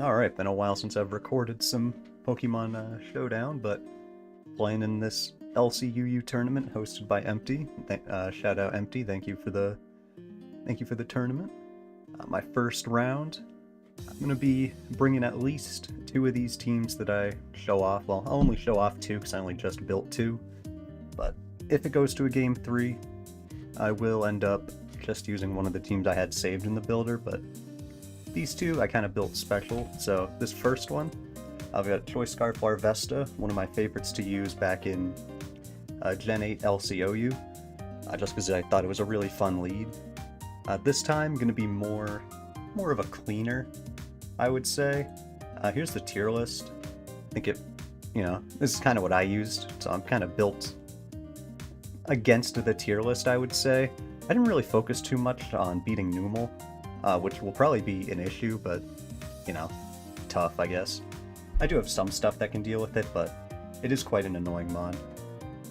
Alright, been a while since I've recorded some Pokemon Showdown, but playing in this LCUU tournament hosted by Empty. Shout out Empty, thank you for the tournament. My first round, I'm gonna be bringing at least two of these teams that I show off. Well, I'll only show off two because I only just built two, but if it goes to a game 3, I will end up just using one of the teams I had saved in the builder, but these two I kind of built special. So this first one, I've got Choice Scarf Larvesta, one of my favorites to use back in Gen 8 LCOU, just because I thought it was a really fun lead. This time, going to be more of a cleaner, I would say. Here's the tier list. I think this is kind of what I used, so I'm kind of built against the tier list, I would say. I didn't really focus too much on beating Numel, which will probably be an issue, but, tough, I guess. I do have some stuff that can deal with it, but it is quite an annoying mon.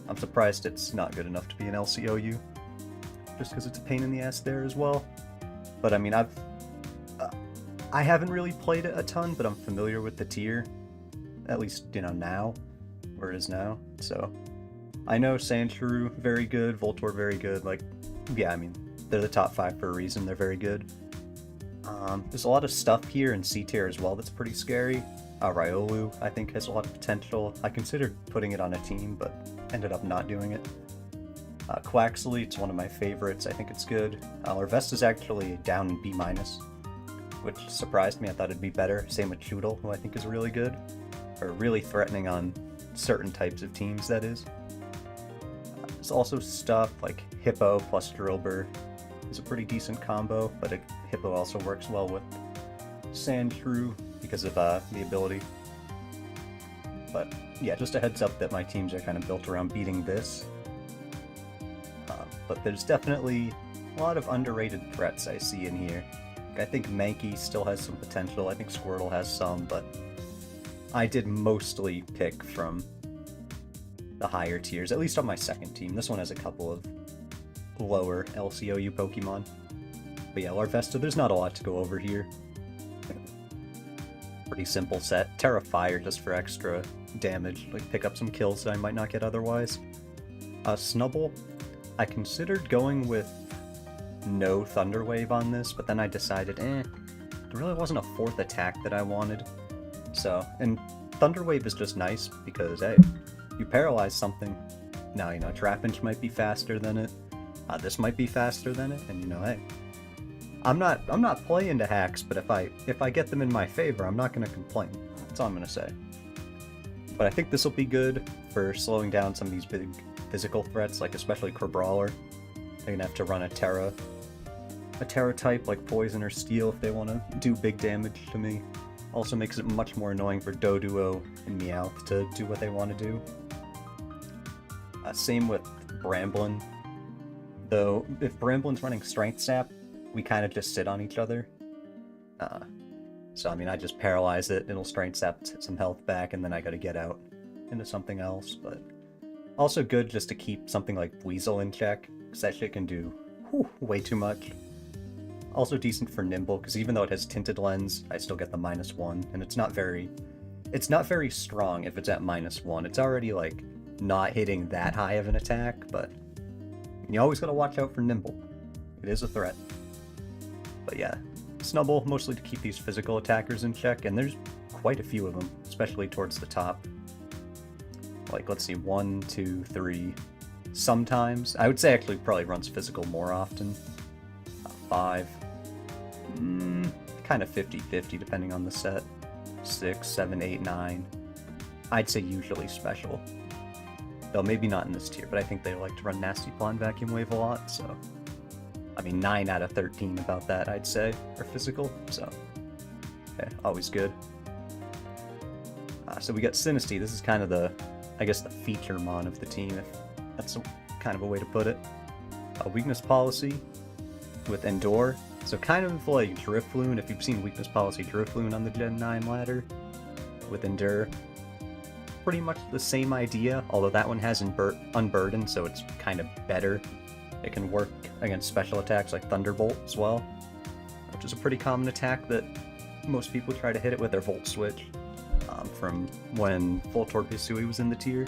I'm surprised it's not good enough to be an LCOU, just because it's a pain in the ass there as well. But I mean, I haven't really played it a ton, but I'm familiar with the tier, at least, now, where it is now, so. I know Sandshrew, very good, Voltorb, very good, yeah, I mean, they're the top 5 for a reason, they're very good. There's a lot of stuff here in C tier as well that's pretty scary. Riolu, I think, has a lot of potential. I considered putting it on a team, but ended up not doing it. Quaxley, it's one of my favorites, I think it's good. Larvesta's actually down in B-, which surprised me, I thought it'd be better. Same with Choodle, who I think is really good, or really threatening on certain types of teams, that is. There's also stuff like Hippo plus Drillbur is a pretty decent combo, but Hippo also works well with Sandshrew because of the ability. But yeah, just a heads up that my teams are kind of built around beating this. But there's definitely a lot of underrated threats I see in here. I think Mankey still has some potential, I think Squirtle has some, but I did mostly pick from the higher tiers, at least on my second team. This one has a couple of lower LCOU Pokemon. But yeah, Larvesta, there's not a lot to go over here. Pretty simple set. Terra Fire just for extra damage, pick up some kills that I might not get otherwise. Snubbull, I considered going with no Thunder Wave on this, but then I decided, there really wasn't a 4th attack that I wanted. So, and Thunder Wave is just nice because, hey, you paralyze something. Now, Trapinch might be faster than it. This might be faster than it, and hey, I'm not playing to hacks, but if I get them in my favor, I'm not gonna complain. That's all I'm gonna say. But I think this will be good for slowing down some of these big physical threats, especially Crabrawler. They're gonna have to run a Terra type like Poison or Steel if they want to do big damage to me. Also makes it much more annoying for Doduo and Meowth to do what they want to do. Same with Bramblin. Though, if Bramblin's running Strength Sap, we kind of just sit on each other. So, I mean, I just paralyze it, it'll Strength Sap some health back, and then I gotta get out into something else. But also good just to keep something like Weasel in check, because that shit can do way too much. Also decent for Nimble, because even though it has Tinted Lens, I still get the -1, and it's not very strong if it's at -1. It's already, not hitting that high of an attack, but you always gotta watch out for Nimble. It is a threat. But yeah, Snubbull, mostly to keep these physical attackers in check, and there's quite a few of them, especially towards the top. Let's see, 1, 2, 3. Sometimes, I would say actually probably runs physical more often. 5. Kind of 50-50 depending on the set. 6, 7, 8, 9. I'd say usually special. Though maybe not in this tier, but I think they like to run Nasty Plot and Vacuum Wave a lot, so. I mean, 9 out of 13 about that, I'd say, are physical, so. Okay, always good. So we got Sinistea. This is kind of the feature mon of the team, if that's kind of a way to put it. Weakness Policy with Endure. So kind of like Drifloon, if you've seen Weakness Policy Drifloon on the Gen 9 ladder with Endure. Pretty much the same idea, although that one has Unburden, so it's kind of better. It can work against special attacks like Thunderbolt as well, which is a pretty common attack that most people try to hit it with their Volt Switch from when Voltorb Hisui was in the tier.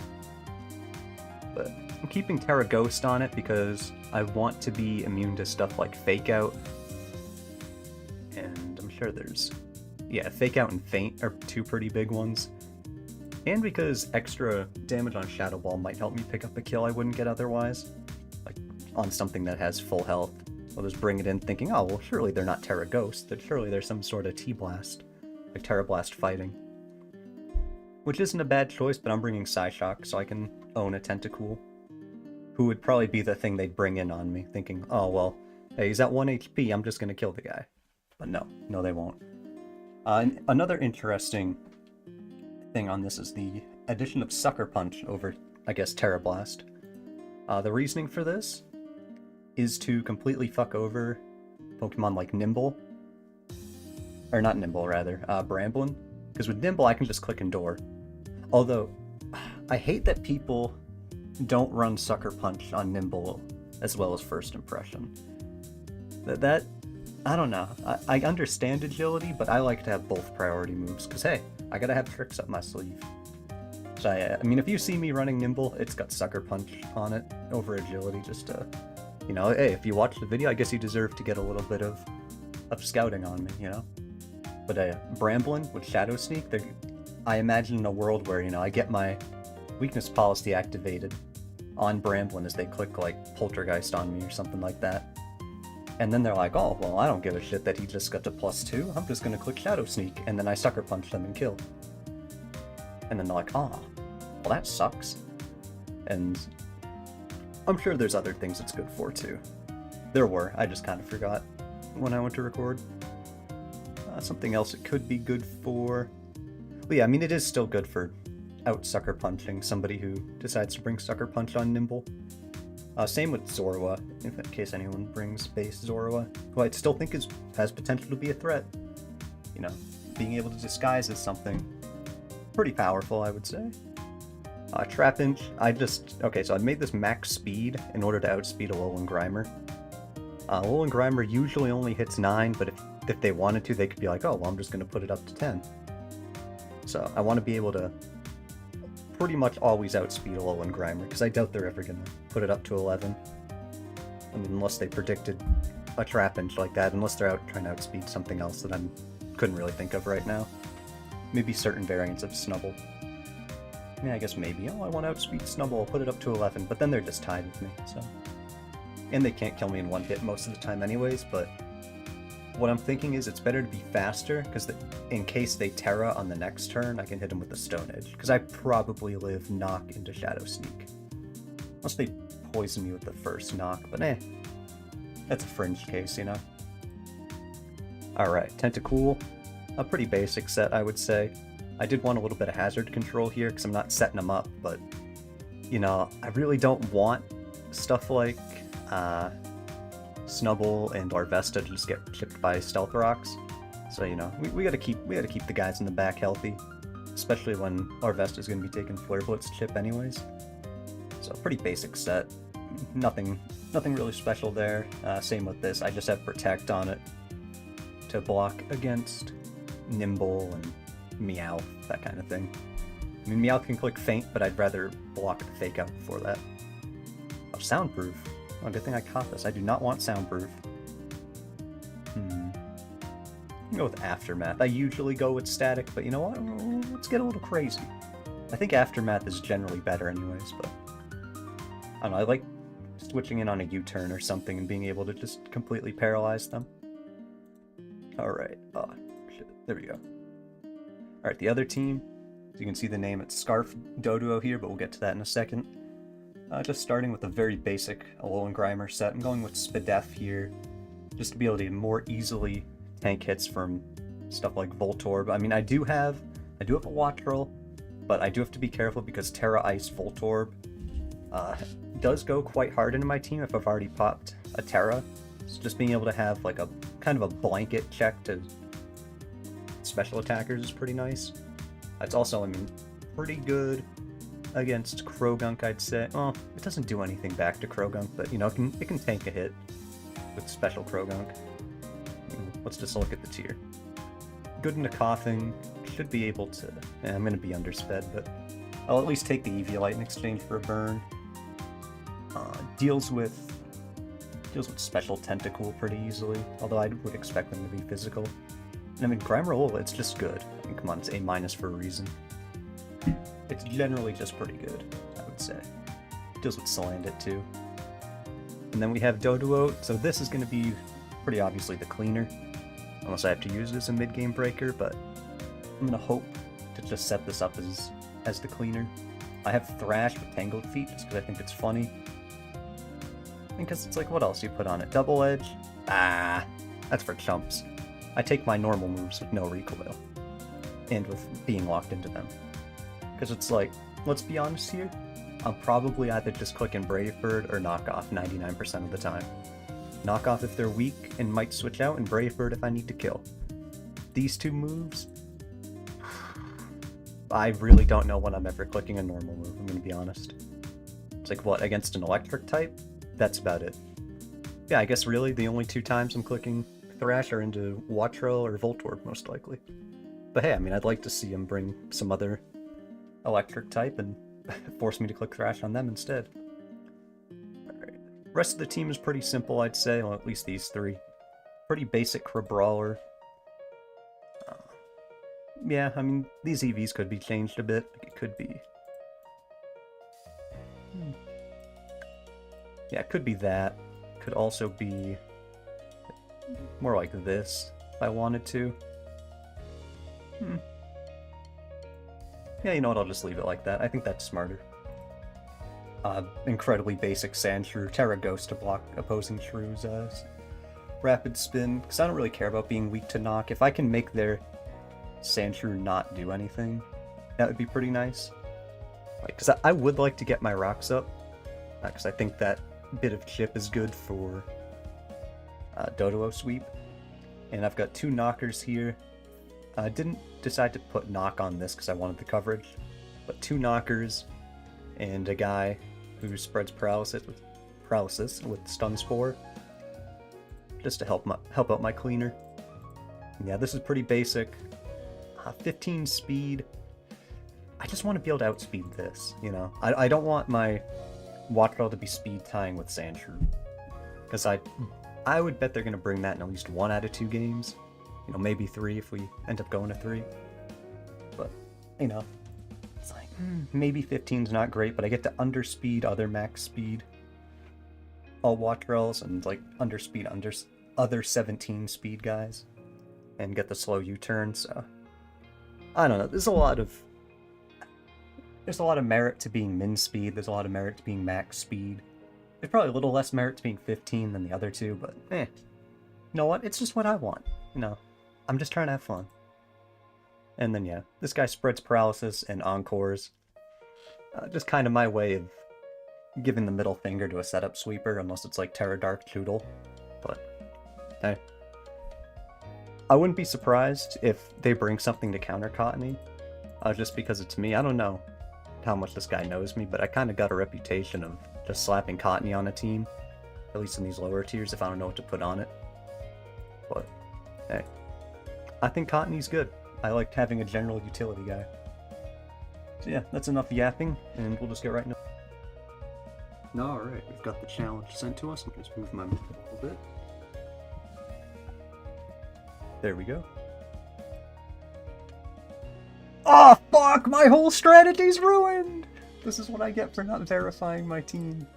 But I'm keeping Terra Ghost on it because I want to be immune to stuff like Fake Out. And I'm sure there's... yeah, Fake Out and Faint are two pretty big ones. And because extra damage on Shadow Ball might help me pick up a kill I wouldn't get otherwise. Like, on something that has full health. I'll just bring it in thinking, oh, well, surely they're not Terra Ghost, that surely there's some sort of T-Blast. Like Terra Blast fighting. Which isn't a bad choice, but I'm bringing Psyshock, so I can own a Tentacool. Who would probably be the thing they'd bring in on me, thinking, oh, well, hey, he's at 1 HP, I'm just gonna kill the guy. But no, they won't. Another interesting thing on this is the addition of Sucker Punch over, I guess, Terra Blast. The reasoning for this is to completely fuck over Pokemon like Nimble. Or not Nimble, rather, Bramblin. Because with Nimble, I can just click Endure. Although, I hate that people don't run Sucker Punch on Nimble as well as First Impression. That I don't know. I understand agility, but I like to have both priority moves, because hey, I gotta have tricks up my sleeve. So I mean, if you see me running Nimble, it's got Sucker Punch on it over agility, just to, you know, hey, if you watch the video, I guess you deserve to get a little bit of scouting on me, you know? But Bramblin with Shadow Sneak, I imagine in a world where, you know, I get my weakness policy activated on Bramblin as they click, like, Poltergeist on me or something like that. And then they're like, oh, well, I don't give a shit that he just got to +2, I'm just gonna click Shadow Sneak, and then I Sucker Punch them and kill. And then they're like, oh, well, that sucks. And I'm sure there's other things it's good for, too. There were, I just kind of forgot when I went to record. Something else it could be good for... well, yeah, I mean, it is still good for out-Sucker Punching somebody who decides to bring Sucker Punch on Nimble. Same with Zorua, in case anyone brings base Zorua, who I still think has potential to be a threat. You know, being able to disguise is something pretty powerful, I would say. Trapinch, okay, so I made this max speed in order to outspeed Alolan Grimer. Alolan Grimer usually only hits 9, but if they wanted to, they could be like, oh, well, I'm just going to put it up to 10. So I want to be able to pretty much always outspeed Alolan Grimer, because I doubt they're ever going to put it up to 11. I mean, unless they predicted a Trapinch like that, unless they're out trying to outspeed something else that I couldn't really think of right now. Maybe certain variants of Snubbull. Yeah, I guess maybe. Oh, I want to outspeed Snubbull, I'll put it up to 11, but then they're just tied with me, so... and they can't kill me in one hit most of the time anyways, but... what I'm thinking is it's better to be faster, because in case they Terra on the next turn, I can hit them with the Stone Edge, because I probably live Knock into Shadow Sneak. Unless they poison me with the first Knock, but that's a fringe case, you know? Alright, Tentacool. A pretty basic set, I would say. I did want a little bit of hazard control here, because I'm not setting them up, but, you know, I really don't want stuff like, Snubbull and Larvesta to just get chipped by Stealth Rocks. So, you know, we gotta keep the guys in the back healthy, especially when Larvesta's gonna be taking Flare Blitz chip anyways. So pretty basic set. Nothing really special there. Same with this. I just have Protect on it to block against Nimble and Meowth, that kind of thing. I mean, Meowth can click Faint, but I'd rather block the Fake Out before that. Oh, Soundproof. Oh, good thing I caught this. I do not want Soundproof. I'll go with Aftermath. I usually go with Static, but you know what? Let's get a little crazy. I think Aftermath is generally better anyways, but... I don't know, I like switching in on a U-turn or something and being able to just completely paralyze them. Alright. Oh, shit. There we go. Alright, the other team. So you can see the name, it's Scarf Doduo here, but we'll get to that in a second. Just starting with a very basic Alolan Grimer set. I'm going with Spadef here, just to be able to more easily tank hits from stuff like Voltorb. I mean, I do have a Wattrel, but I do have to be careful because Terra Ice Voltorb does go quite hard into my team if I've already popped a Terra. So just being able to have like a kind of a blanket check to special attackers is pretty nice. It's also, I mean, pretty good against Krogunk, I'd say. Well, it doesn't do anything back to Krogunk, but, you know, it can tank a hit with special Krogunk. Let's just look at the tier. good into coughing, should be able to... I'm going to be undersped, but I'll at least take the Eviolite in exchange for a burn. Deals with Special Tentacle pretty easily, although I would expect them to be physical. And I mean, Grimerol, it's just good. I mean, come on, it's A- for a reason. It's generally just pretty good, I would say. Deals with Salandit too. And then we have Doduo, so this is going to be pretty obviously the cleaner. Unless I have to use it as a mid-game breaker, but I'm going to hope to just set this up as the cleaner. I have Thrash with Tangled Feet just because I think it's funny. And because it's like, what else do you put on it? Double Edge? Ah, that's for chumps. I take my normal moves with no recoil. And with being locked into them. Because it's like, let's be honest here, I'm probably either just clicking Brave Bird or Knockoff 99% of the time. Knockoff if they're weak and might switch out, and Brave Bird if I need to kill. These two moves, I really don't know when I'm ever clicking a normal move, I'm gonna be honest. It's like, what, against an electric type? That's about it. Yeah, I guess really the only two times I'm clicking Thrash are into Wattrel or Voltorb, most likely. But hey, I mean, I'd like to see him bring some other electric type and force me to click Thrash on them instead. Alright. Rest of the team is pretty simple, I'd say, well, at least these three. Pretty basic Crabrawler. Yeah, I mean, these EVs could be changed a bit. It could be... Yeah, it could be that. Could also be more like this, if I wanted to. Yeah, you know what, I'll just leave it like that. I think that's smarter. Incredibly basic Sandshrew, Terra Ghost to block opposing Shrews' Rapid Spin, because I don't really care about being weak to knock. If I can make their Sandshrew not do anything, that would be pretty nice. Like, because I would like to get my rocks up, because I think that bit of chip is good for Doduo Sweep. And I've got two knockers here. I didn't decide to put knock on this because I wanted the coverage, but two knockers and a guy who spreads paralysis with Stun Spore, just to help out my cleaner. And yeah, this is pretty basic. 15 speed. I just want to be able to outspeed this, you know. I don't want my Wattrel to be speed tying with Sandshrew, because I would bet they're going to bring that in at least 1 out of 2 games. You know, maybe 3 if we end up going to 3. But, you know, it's like, maybe 15's not great, but I get to underspeed other max speed all Wattrels and, like, underspeed other 17 speed guys and get the slow U-turn, so... I don't know, there's a lot of merit to being min speed, there's a lot of merit to being max speed. There's probably a little less merit to being 15 than the other two, but you know what, it's just what I want, you know. I'm just trying to have fun. And then yeah, this guy spreads paralysis and encores. Just kind of my way of giving the middle finger to a setup sweeper, unless it's like Terra Dark Choodle. But hey, I wouldn't be surprised if they bring something to counter Cottony, just because it's me. I don't know how much this guy knows me, but I kind of got a reputation of just slapping Cottony on a team, at least in these lower tiers if I don't know what to put on it. But hey, I think Cottony's good. I liked having a general utility guy. So yeah, that's enough yapping, and we'll just get right into it. Alright, we've got the challenge sent to us. I'm going to move my move a little bit. There we go. Oh fuck! My whole strategy's ruined! This is what I get for not verifying my team.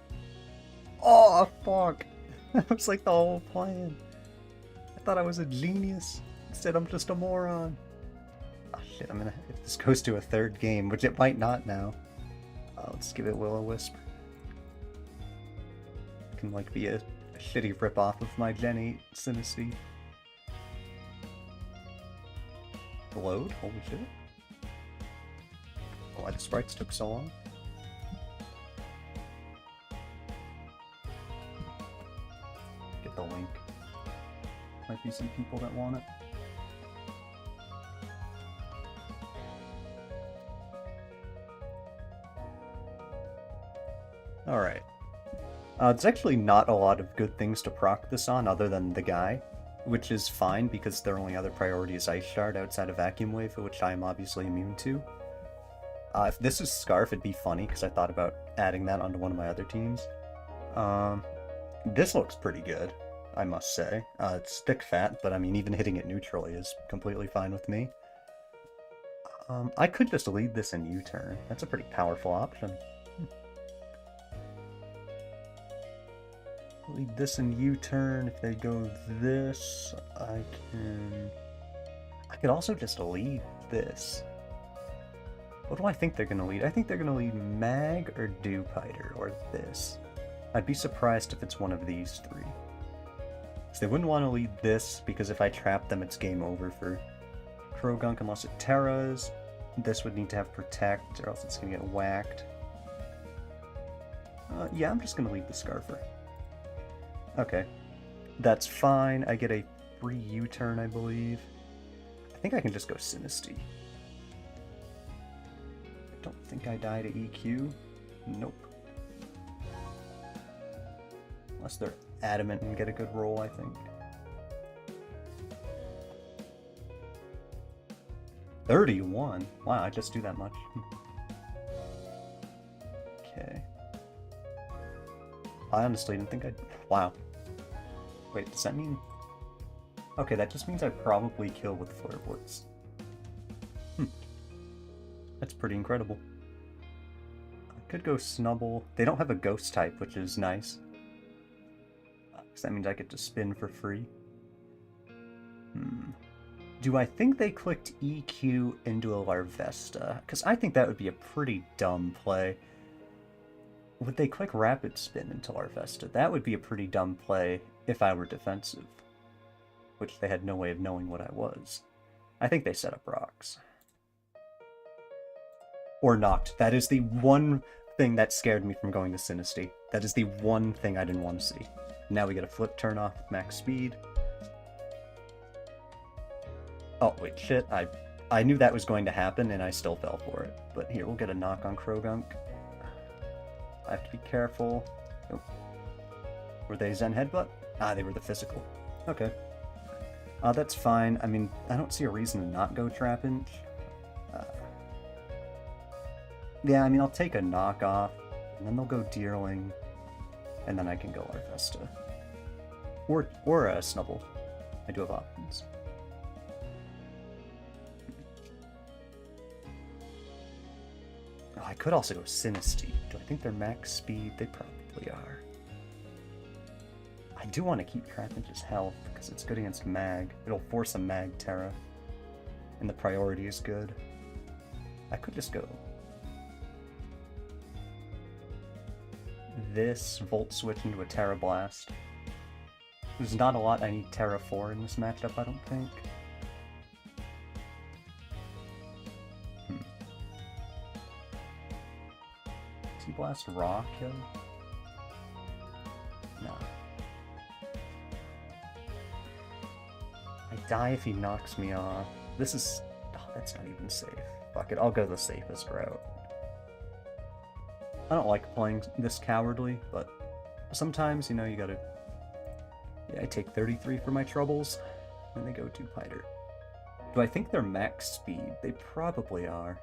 Oh fuck! That was like the whole plan. I thought I was a genius. Instead I'm just a moron. Oh shit, if this goes to a 3rd game, which it might not now. Let's give it Will-O-Wisp. It can like be a shitty rip-off of my Gen 8 Synesty. Load? Holy shit. Why the sprites took so long? Get the link. Might be some people that want it. Alright. There's actually not a lot of good things to proc this on other than the guy. which is fine because their only other priority is Ice Shard outside of Vacuum Wave, which I am obviously immune to. If this is Scarf, it'd be funny because I thought about adding that onto one of my other teams. This looks pretty good, I must say. It's stick fat, but I mean, even hitting it neutrally is completely fine with me. I could just lead this in U-turn. That's a pretty powerful option. Lead this in U-turn. If they go this, I could also just lead this. What do I think they're going to lead? I think they're going to lead Mag or Dewpider or this. I'd be surprised if it's one of these three. So they wouldn't want to lead this because if I trap them, it's game over for Krogunk unless it Terras. This would need to have Protect or else it's going to get whacked. Yeah, I'm just going to lead the Scarfer. Okay. That's fine. I get a free U-turn, I believe. I think I can just go Sinisty. I don't think I die to EQ. Nope. Unless they're adamant and get a good roll, I think. 31? Wow, I just do that much. Okay. I honestly didn't think I'd... Wow. Wait, does that mean... Okay, that just means I probably kill with Flare Blitz. That's pretty incredible. I could go Snubble. They don't have a Ghost type, which is nice. Because that means I get to spin for free. Do I think they clicked EQ into a Larvesta? Because I think that would be a pretty dumb play. Would they click Rapid Spin into Larvesta? That would be a pretty dumb play if I were defensive. Which they had no way of knowing what I was. I think they set up rocks. Or knocked. That is the one thing that scared me from going to Sinisty. That is the one thing I didn't want to see. Now we get a flip turn off with max speed. Oh, wait, shit. I knew that was going to happen, and I still fell for it. But here, we'll get a knock on Krogunk. I have to be careful. Nope. Were they Zen Headbutt? Ah, they were the physical. Okay. That's fine. I mean, I don't see a reason to not go Trapinch. Yeah, I mean, I'll take a knock off, and then they'll go Deerling, and then I can go Larvesta. Or a Snubble. I do have options. Oh, I could also go Sinisty. Do I think they're max speed? They probably are. I do want to keep Trapinch's health, because it's good against Mag. It'll force a Mag Terra. And the priority is good. I could just go this, Volt Switch into a Terra Blast. There's not a lot I need Terra for in this matchup, I don't think. Does he blast Rock, yo? No. I die if he knocks me off. This is... Oh, that's not even safe. Fuck it, I'll go the safest route. I don't like playing this cowardly, but sometimes, you know, you gotta... Yeah, I take 33 for my troubles, and they go to Piter. Do I think they're max speed? They probably are.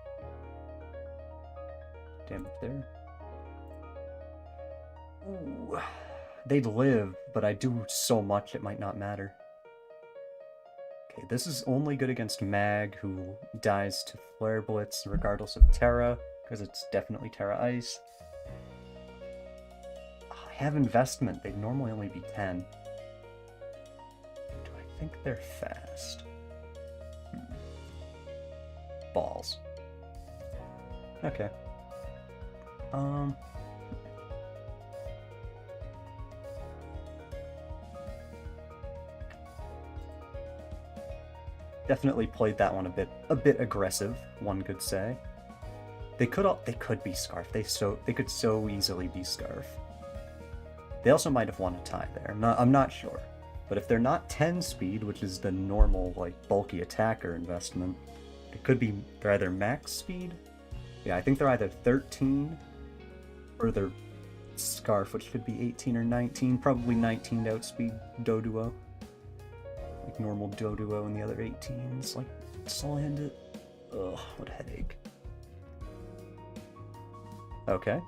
Damn it, they're... Ooh. They'd live, but I do so much it might not matter. Okay, this is only good against Mag, who dies to Flare Blitz regardless of Terra, because it's definitely Terra Ice. I have investment, they'd normally only be 10. Do I think they're fast? Balls. Okay. Definitely played that one a bit aggressive, one could say. They could be Scarf. They could so easily be Scarf. They also might have won a tie there. I'm not sure. But if they're not 10 speed, which is the normal like bulky attacker investment, it could be they're either max speed. Yeah, I think they're either 13 or they're Scarf, which could be 18 or 19. Probably 19 to outspeed Doduo. like normal Doduo and the other 18s, like, slammed it. Ugh, what a headache. Okay.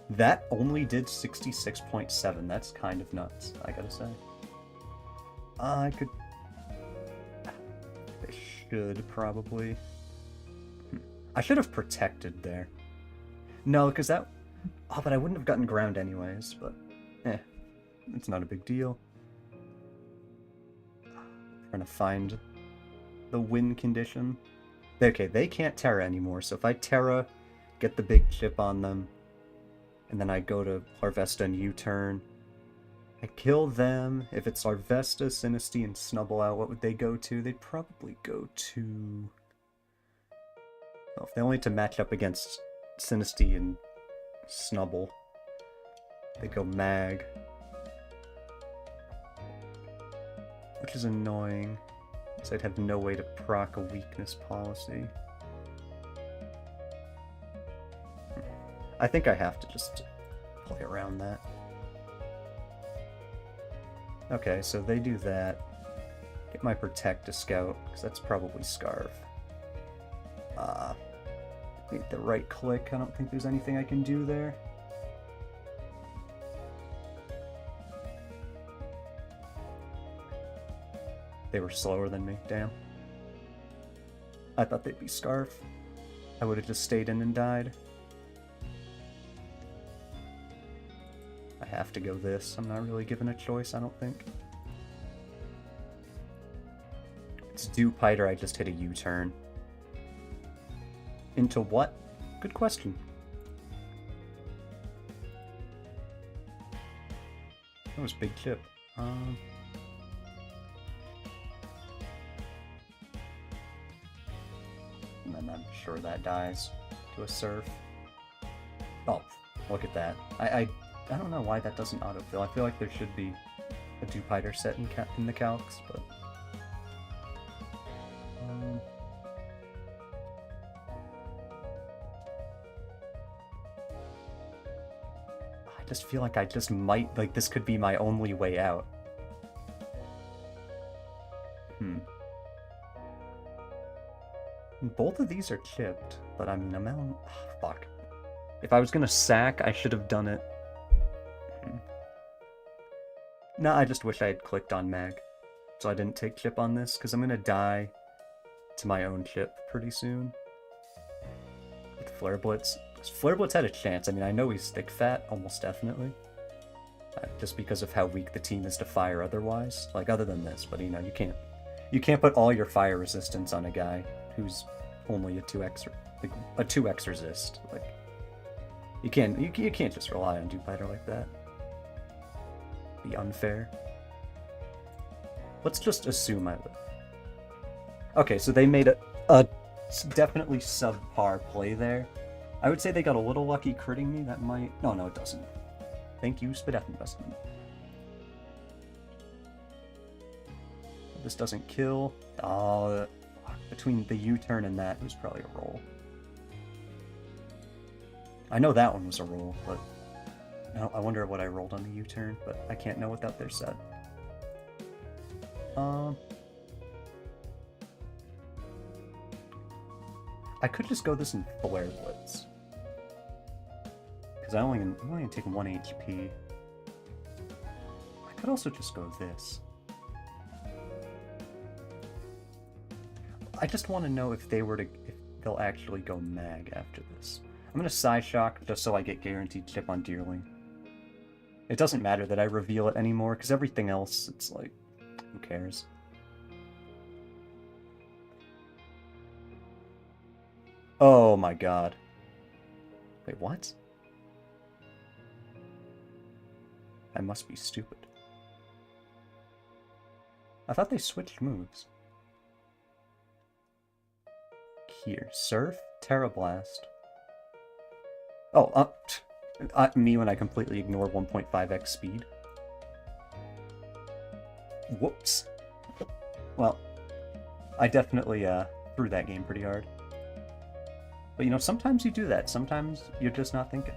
That only did 66.7. That's kind of nuts, I gotta say. I should probably... I should have protected there. No, because that... Oh, but I wouldn't have gotten ground anyways, but... It's not a big deal. Trying to find the win condition. Okay, they can't Terra anymore, so if I Terra, get the big chip on them, and then I go to Harvesta and U-turn, I kill them. If it's Harvesta, Sinisty, and Snubble out, what would they go to? They'd probably go to... Well, if they only had to match up against Sinisty and Snubble, they go Mag. Which is annoying, because I'd have no way to proc a weakness policy. I think I have to just play around that. Okay, so they do that. Get my Protect to Scout, because that's probably Scarf. Make the right click. I don't think there's anything I can do there. They were slower than me, damn. I thought they'd be Scarf. I would have just stayed in and died. I have to go this. I'm not really given a choice, I don't think. It's Dupe or I just hit a U-turn. Into what? Good question. That was big chip. And then I'm sure that dies to a Surf. Oh, look at that. I don't know why that doesn't autofill. I feel like there should be a Dupe set in the calcs, but... I just feel like I just might, like, this could be my only way out. Both of these are chipped, but I mean, I'm out. Oh, fuck. If I was gonna sack, I should have done it. No, I just wish I had clicked on Mag, so I didn't take chip on this, because I'm gonna die to my own chip pretty soon. With Flare Blitz. Flare Blitz had a chance. I mean, I know he's stick fat, almost definitely. Just because of how weak the team is to fire otherwise. Like, other than this, but you know, you can't put all your fire resistance on a guy who's only a 2x, like, a 2x resist. Like, you can't just rely on Dupiter like that. Be unfair. Let's just assume I live. Okay, so they made a definitely subpar play there. I would say they got a little lucky critting me. That might... No, it doesn't. Thank you, Spadef Investment. This doesn't kill. Oh, between the U-turn and that, it was probably a roll. I know that one was a roll, but... I wonder what I rolled on the U-turn, but I can't know without their set. I could just go this in Flare Blitz. Because I'm only gonna take 1 HP. I could also just go this. I just want to know if they'll actually go Mag after this. I'm gonna Psyshock just so I get guaranteed chip on Deerling. It doesn't matter that I reveal it anymore, because everything else, it's like, who cares? Oh my god. Wait, what? I must be stupid. I thought they switched moves. Here, Surf, Terra Blast. Oh, me when I completely ignore 1.5x speed. Whoops. Well, I definitely threw that game pretty hard. But you know, sometimes you do that. Sometimes you're just not thinking.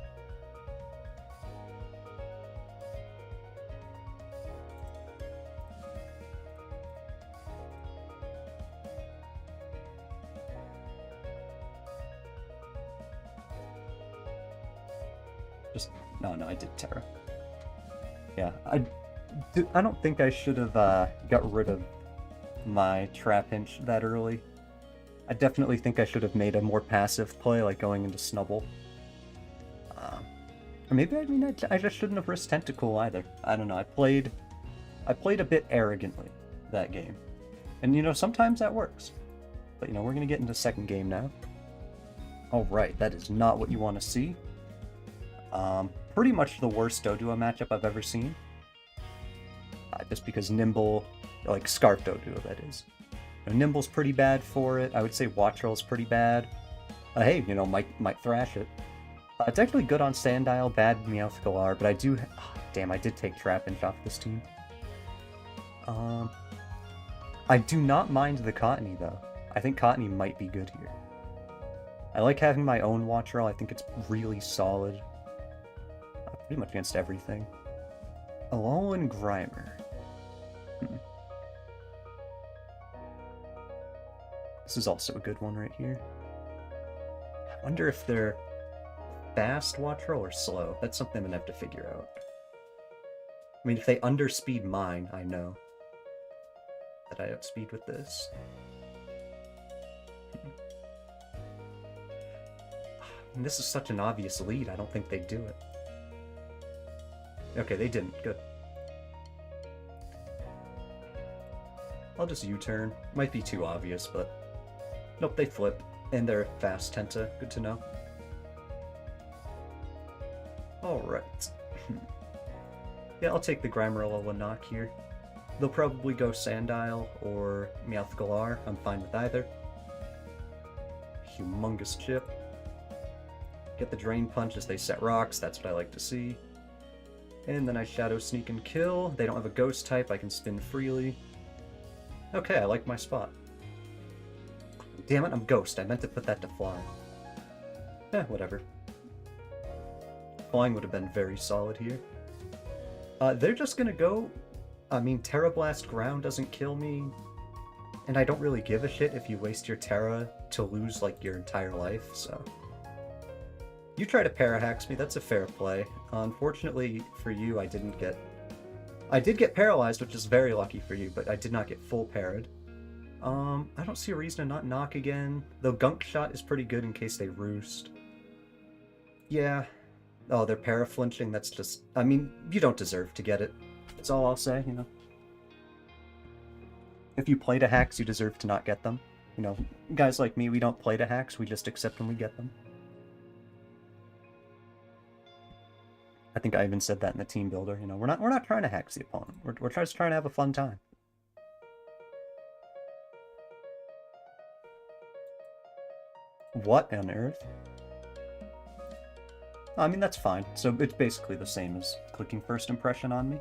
Just no, I did Terra. Yeah, I don't think I should have got rid of my Trap Hinch that early. I definitely think I should have made a more passive play, like going into Snubble. Or maybe, I mean, I just shouldn't have risked Tentacle either. I don't know, I played a bit arrogantly that game. And, you know, sometimes that works. But, you know, we're going to get into second game now. Alright, that is not what you want to see. Pretty much the worst Doduo matchup I've ever seen. Just because Nimble, like Scarf Doduo, that is. You know, Nimble's pretty bad for it. I would say Wattrell's pretty bad. Hey, you know, might thrash it. It's actually good on Sandile, bad Meowth Galar, but I do... Oh, damn, I did take Trapinch off this team. I do not mind the Cottony, though. I think Cottony might be good here. I like having my own Wattrell. I think it's really solid. Pretty much against everything. Alolan Grimer. This is also a good one right here. I wonder if they're fast Wattrell or slow. That's something I'm gonna have to figure out. I mean, if they underspeed mine, I know that I outspeed with this. And this is such an obvious lead, I don't think they'd do it. Okay, they didn't. Good. I'll just U-turn. Might be too obvious, but... Nope, they flip. And they're fast Tenta. Good to know. Alright. Yeah, I'll take the Grimerella knock here. They'll probably go Sandile or Meowth Galar. I'm fine with either. Humongous chip. Get the Drain Punch as they set rocks. That's what I like to see. And then I Shadow Sneak and kill. They don't have a Ghost type. I can spin freely. Okay, I like my spot. Damn it, I'm Ghost. I meant to put that to Fly. Whatever. Flying would have been very solid here. They're just gonna go... I mean, Terra Blast Ground doesn't kill me. And I don't really give a shit if you waste your Terra to lose, like, your entire life, so... You try to Parahax me, that's a fair play. Unfortunately for you, I didn't get... I did get paralyzed, which is very lucky for you, but I did not get full parried. I don't see a reason to not knock again, though Gunk Shot is pretty good in case they roost. Yeah. Oh, they're para-flinching, that's just... I mean, you don't deserve to get it. That's all I'll say, you know. If you play to hacks, you deserve to not get them. You know, guys like me, we don't play to hacks, we just accept when we get them. I think I even said that in the team builder. You know, we're not trying to hex the opponent. We're just trying to have a fun time. What on earth? I mean, that's fine. So it's basically the same as clicking first impression on me.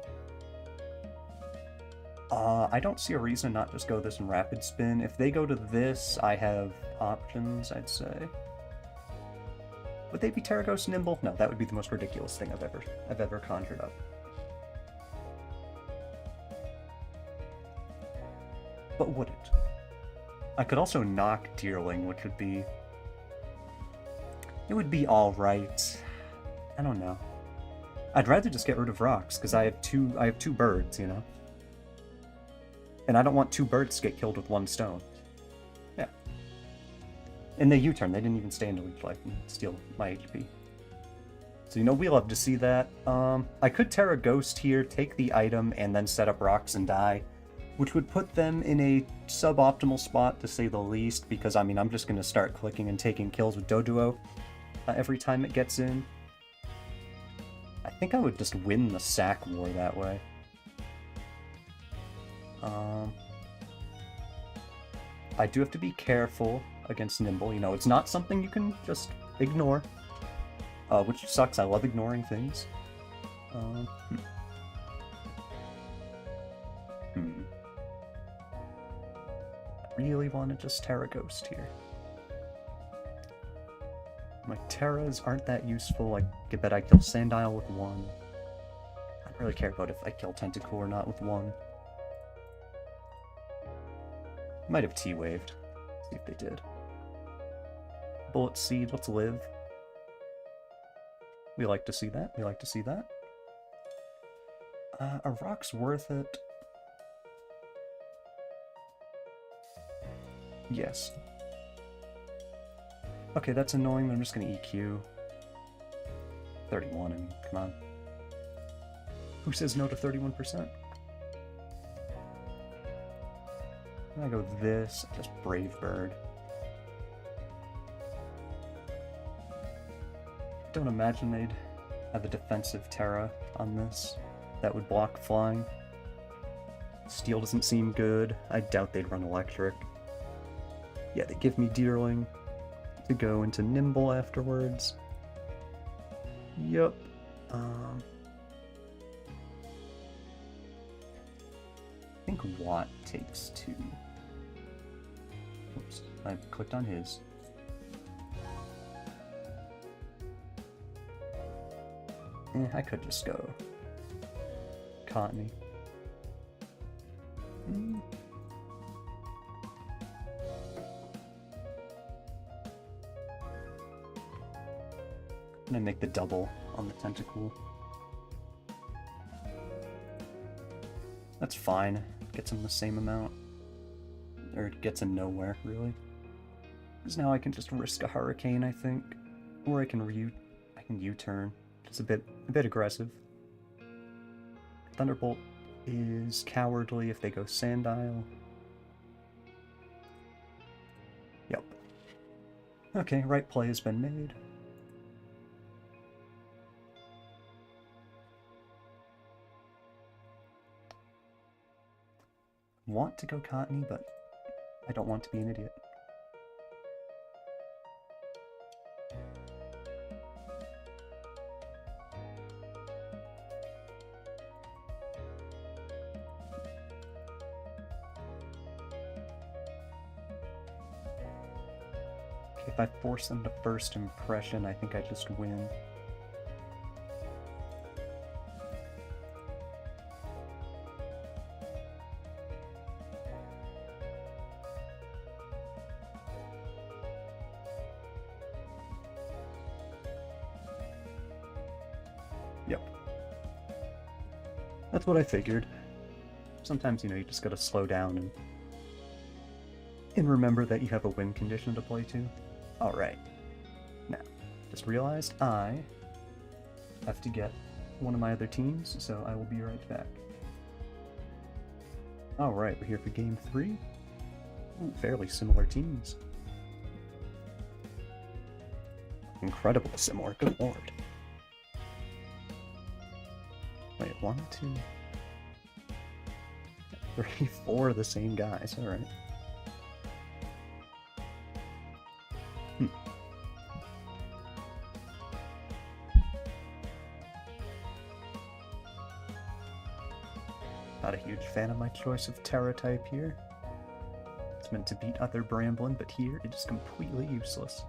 I don't see a reason to not just go this in rapid spin. If they go to this, I have options, I'd say. Would they be Terraghost Nimble? No, that would be the most ridiculous thing I've ever conjured up. But would it? I could also knock Deerling, which would be... It would be alright. I don't know. I'd rather just get rid of rocks, because I have two birds, you know? And I don't want two birds to get killed with one stone. Yeah. And they U-turn, they didn't even stay into leech life and steal my HP. So, you know, we love to see that. I could Terra Ghost here, take the item, and then set up rocks and die, which would put them in a suboptimal spot, to say the least, because, I mean, I'm just going to start clicking and taking kills with Doduo every time it gets in. I think I would just win the sack war that way. I do have to be careful against Nimble. You know, it's not something you can just ignore. Which sucks. I love ignoring things. I really want to just Terra Ghost here. My Terras aren't that useful. I bet I kill Sandile with one. I don't really care about if I kill Tentacle or not with one. Might have T-waved. See if they did. Bullet Seed, let's live. We like to see that. We like to see that. A rock's worth it. Yes. Okay, that's annoying, but I'm just gonna EQ. 31, and come on. Who says no to 31%? I'm gonna go this, just Brave Bird. Don't imagine they'd have a defensive Terra on this that would block flying. Steel doesn't seem good. I doubt they'd run electric. Yeah, they give me Deerling to go into Nimble afterwards. Yup. I think Watt takes 2. Oops, I clicked on his. I could just go Cottony. I'm gonna make the double on the tentacle. That's fine. Gets him the same amount. Or it gets him nowhere, really. Because now I can just risk a hurricane, I think. Or I can U-turn. It's a bit aggressive. Thunderbolt is cowardly if they go Sandile. Yep. Okay, right play has been made. Want to go Cottony, but I don't want to be an idiot. If I force them to first impression, I think I just win. Yep. That's what I figured. Sometimes, you know, you just gotta slow down and remember that you have a win condition to play to. Alright. Now, just realized I have to get one of my other teams, so I will be right back. Alright, we're here for game 3. Ooh, fairly similar teams. Incredibly similar, good lord. Wait, 1, 2, 3, 4 of the same guys, alright. Not a huge fan of my choice of Terra type here. It's meant to beat other Bramblin, but here it is completely useless.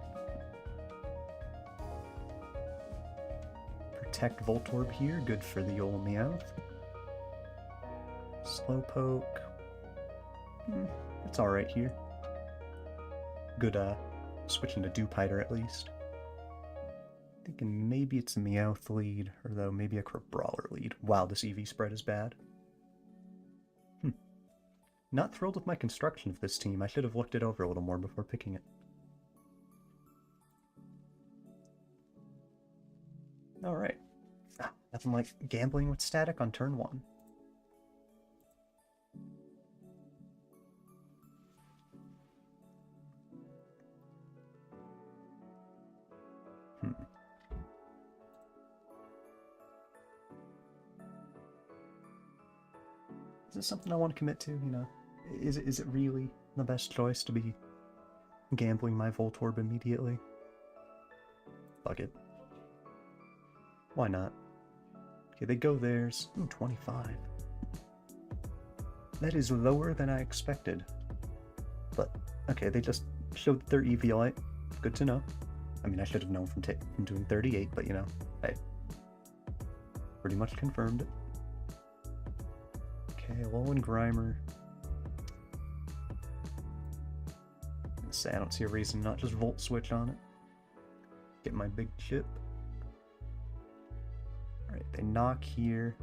Protect Voltorb here, good for the old Meowth. Slowpoke. It's alright here. Good, switching to Dewpider at least. Thinking maybe it's a Meowth lead, or though maybe a Crabrawler lead. Wow, this EV spread is bad. Not thrilled with my construction of this team. I should have looked it over a little more before picking it. Alright. Nothing like gambling with static on turn 1. Is this something I want to commit to, you know? Is it really the best choice to be gambling my Voltorb immediately? Fuck it. Why not? Okay, they go theirs. Ooh, 25. That is lower than I expected. But, okay, they just showed their Eviolite. Good to know. I mean, I should have known from doing 38, but you know, I pretty much confirmed it. Okay, Alolan Grimer. Say I don't see a reason not just Volt Switch on it. Get my big chip. They knock here.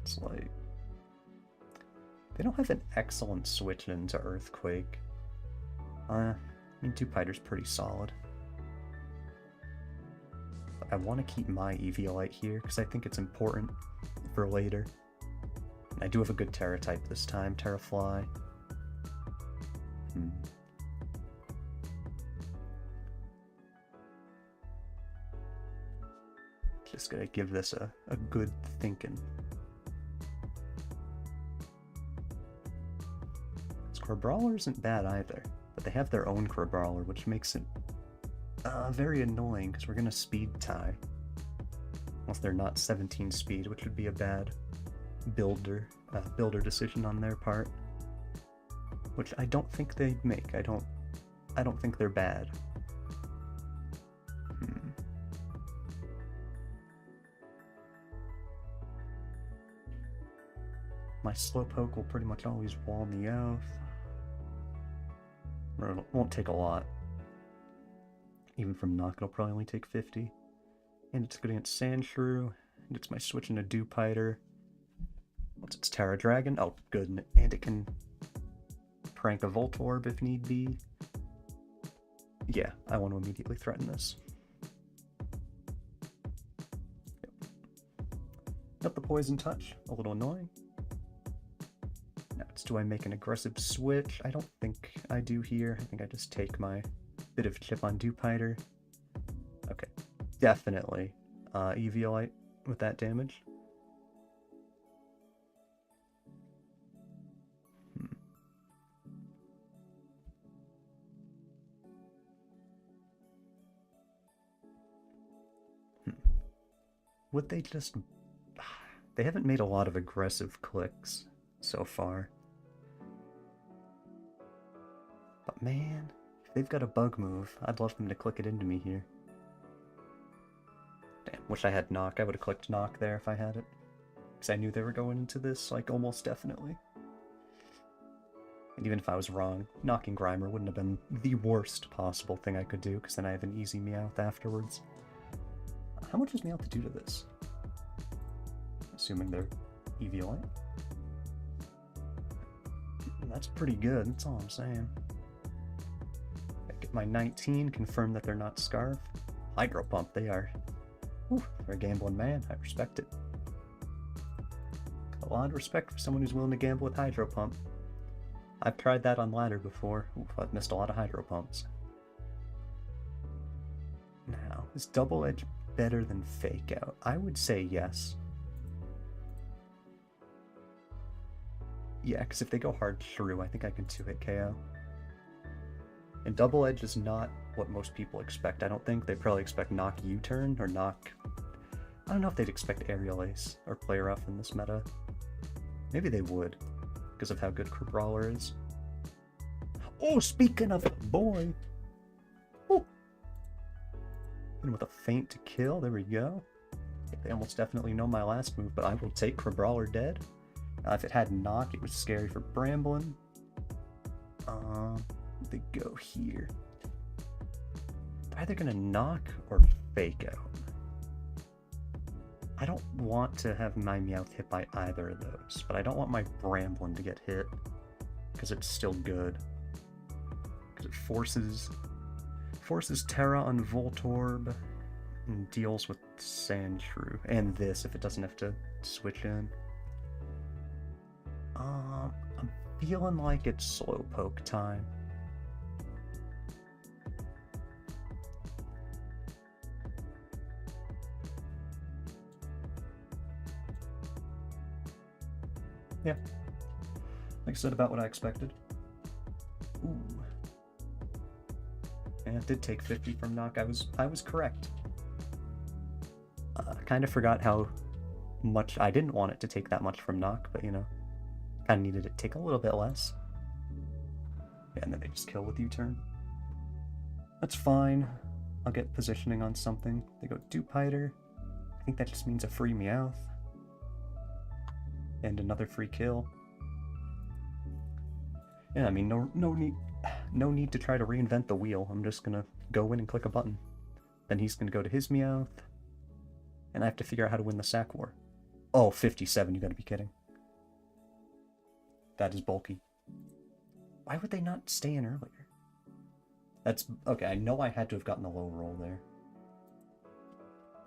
It's like... They don't have an excellent switch into Earthquake. I mean, Two-Piter's pretty solid. But I want to keep my Eviolite here, because I think it's important for later. And I do have a good Terra type this time, Terrafly. Just gotta give this a good thinking. This Crabrawler isn't bad either, but they have their own Crabrawler, which makes it very annoying, because we're gonna speed tie. Unless they're not 17 speed, which would be a bad builder decision on their part. Which I don't think they'd make. I don't think they're bad. My Slowpoke will pretty much always wall me out. Or it won't take a lot. Even from Knock, it'll probably only take 50. And it's good against Sandshrew. And it's my switch into Dewpider. What's its Terra Dragon? Oh, good. And it can prank a Voltorb if need be. Yeah, I want to immediately threaten this. Yep. Got the Poison Touch. A little annoying. Now, do I make an aggressive switch? I don't think I do here. I think I just take my bit of chip on Dewpider. Okay, definitely Eviolite with that damage. Would they just... They haven't made a lot of aggressive clicks so far. But man, if they've got a bug move, I'd love them to click it into me here. Damn, wish I had Knock. I would have clicked Knock there if I had it. Because I knew they were going into this, like, almost definitely. And even if I was wrong, knocking Grimer wouldn't have been the worst possible thing I could do, because then I have an easy Meowth afterwards. How much does Meowth do to this? Assuming they're Eviolite. That's pretty good, that's all I'm saying. I get my 19, confirm that they're not Scarf. Hydro Pump, they are. Whew, they're a gambling man, I respect it. Got a lot of respect for someone who's willing to gamble with Hydro Pump. I've tried that on ladder before. Oof, I've missed a lot of Hydro Pumps. Now, is Double Edge better than Fake Out? I would say yes. Yeah, because if they go hard Shrew, I think I can 2-hit KO. And Double Edge is not what most people expect, I don't think. They probably expect Knock U-turn, or Knock... I don't know if they'd expect Aerial Ace, or Play Rough in this meta. Maybe they would, because of how good Crabrawler is. Oh, speaking of it, boy! Oh! And with a feint to kill, there we go. They almost definitely know my last move, but I will take Crabrawler dead. If it had Knock, it was scary for Bramblin. They go here. They're either gonna Knock or Fake Out. I don't want to have my Meowth hit by either of those, but I don't want my Bramblin to get hit, because it's still good. Because it forces Terra on Voltorb, and deals with Sandshrew, and this if it doesn't have to switch in. I'm feeling like it's Slowpoke time. Yeah. Like I said, about what I expected. Ooh. And it did take 50 from Knock. I was correct. I kind of forgot how much I didn't want it to take that much from Knock, but you know, kind of needed it to take a little bit less. Yeah, and then they just kill with U-turn. That's fine. I'll get positioning on something. They go Dewpider. I think that just means a free Meowth. And another free kill. Yeah, I mean, no need to try to reinvent the wheel. I'm just gonna go in and click a button. Then he's going to go to his Meowth. And I have to figure out how to win the sack war. Oh, 57, you gotta be kidding. That is bulky. Why would they not stay in earlier? That's... Okay, I know I had to have gotten a low roll there.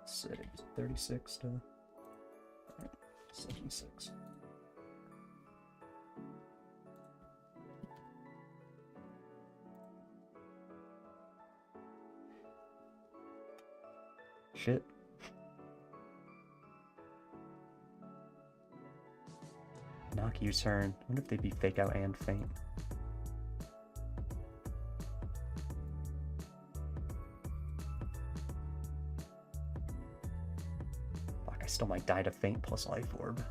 Settings, 36 to... 76. Shit. Knock U-turn. I wonder if they'd be fake out and faint. Fuck, I still might die to faint plus life orb.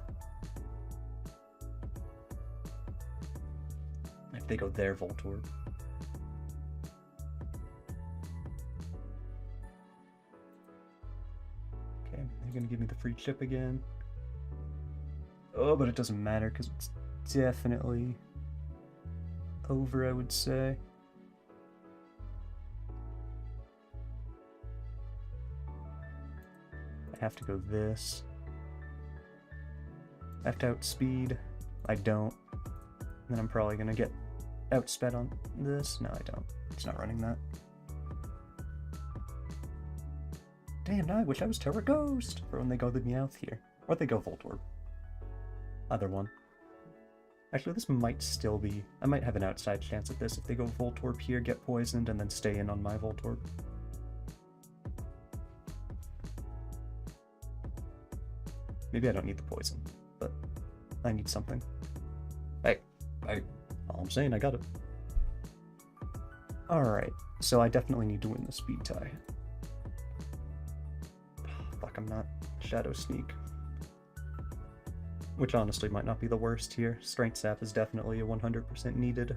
If they go there, Voltorb. Okay, they're gonna give me the free chip again. Oh, but it doesn't matter because it's definitely over, I would say. I have to go this. I have to outspeed. I don't. Then I'm probably gonna get outsped on this. No, I don't. It's not running that. Damn, no, I wish I was Terra Ghost for when they go the Meowth here. Or they go Voltorb. Other one. Actually, this might still be... I might have an outside chance at this if they go Voltorb here, get poisoned, and then stay in on my Voltorb. Maybe I don't need the poison, but I need something. Hey, all I'm saying, I got it. Alright, so I definitely need to win the speed tie. Fuck, I'm not Shadow Sneak. Which honestly might not be the worst here. Strength Sap is definitely a 100% needed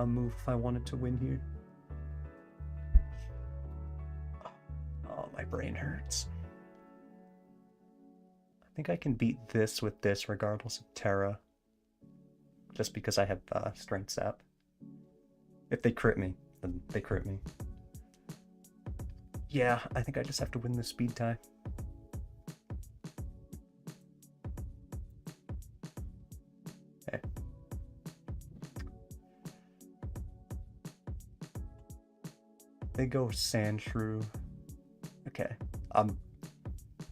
move if I wanted to win here. Oh, my brain hurts. I think I can beat this with this regardless of Terra. Just because I have Strength Sap. If they crit me, then they crit me. Yeah, I think I just have to win the speed tie. Okay. They go Sandshrew. Okay. I'm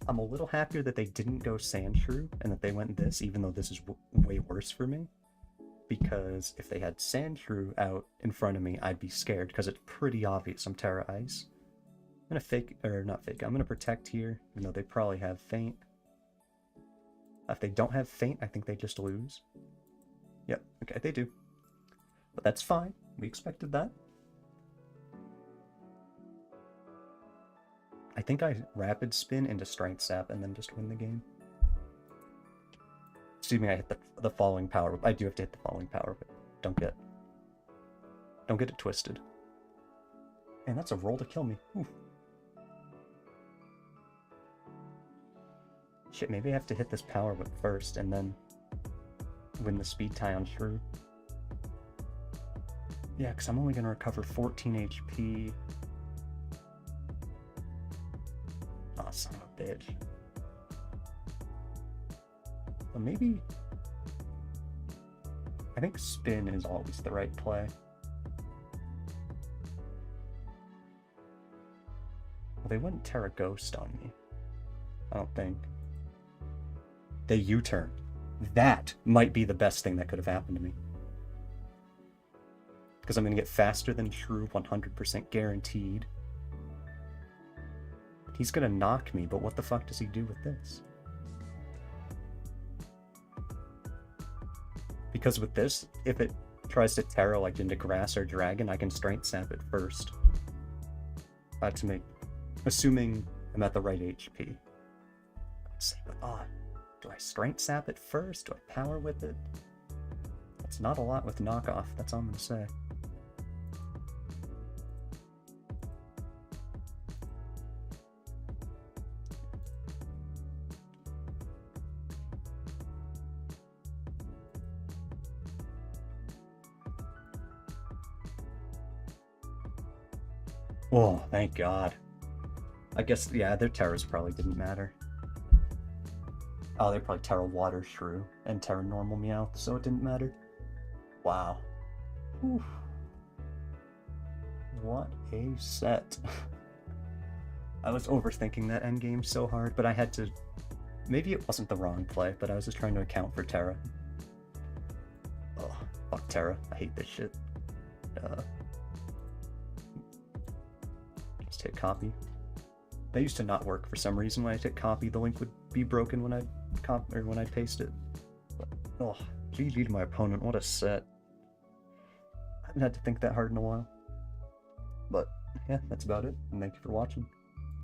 a little happier that they didn't go Sandshrew and that they went this, even though this is way worse for me. Because if they had Sandshrew out in front of me, I'd be scared, because it's pretty obvious I'm Terra Ice. I'm gonna fake, or not fake, I'm gonna protect here, even though they probably have Faint. If they don't have Faint, I think they just lose. Yep, okay, they do. But that's fine, we expected that. I think I Rapid Spin into Strength Sap and then just win the game. Excuse me, I hit the falling power. I do have to hit the falling power, but don't get it twisted. And that's a roll to kill me. Ooh. Shit, maybe I have to hit this power whip first and then win the speed tie on Shrew. Yeah, because I'm only going to recover 14 HP. Aw, son of a bitch. Well, maybe... I think spin is always the right play. Well, they wouldn't Terra Ghost on me. I don't think. They U-turn. That might be the best thing that could have happened to me. Because I'm going to get faster than Shrew, 100% guaranteed. He's going to knock me, but what the fuck does he do with this? Because with this, if it tries to Terra like into Grass or Dragon, I can Strength Sap it first. To make... Assuming I'm at the right HP. Let's see, but do I Strength Sap it first? Do I Power Whip it? That's not a lot with Knockoff, that's all I'm going to say. Oh, thank God. I guess, yeah, their Terras probably didn't matter. Oh, they're probably Terra Water Shrew and Terra Normal Meowth, so it didn't matter. Wow. Whew. What a set. I was overthinking that endgame so hard, but I had to... Maybe it wasn't the wrong play, but I was just trying to account for Terra. Oh, fuck Terra. I hate this shit. Just hit copy. That used to not work for some reason. When I hit copy, the link would be broken when I paste it. But, oh, GG to my opponent. What a set. I haven't had to think that hard in a while. But yeah, that's about it. And thank you for watching.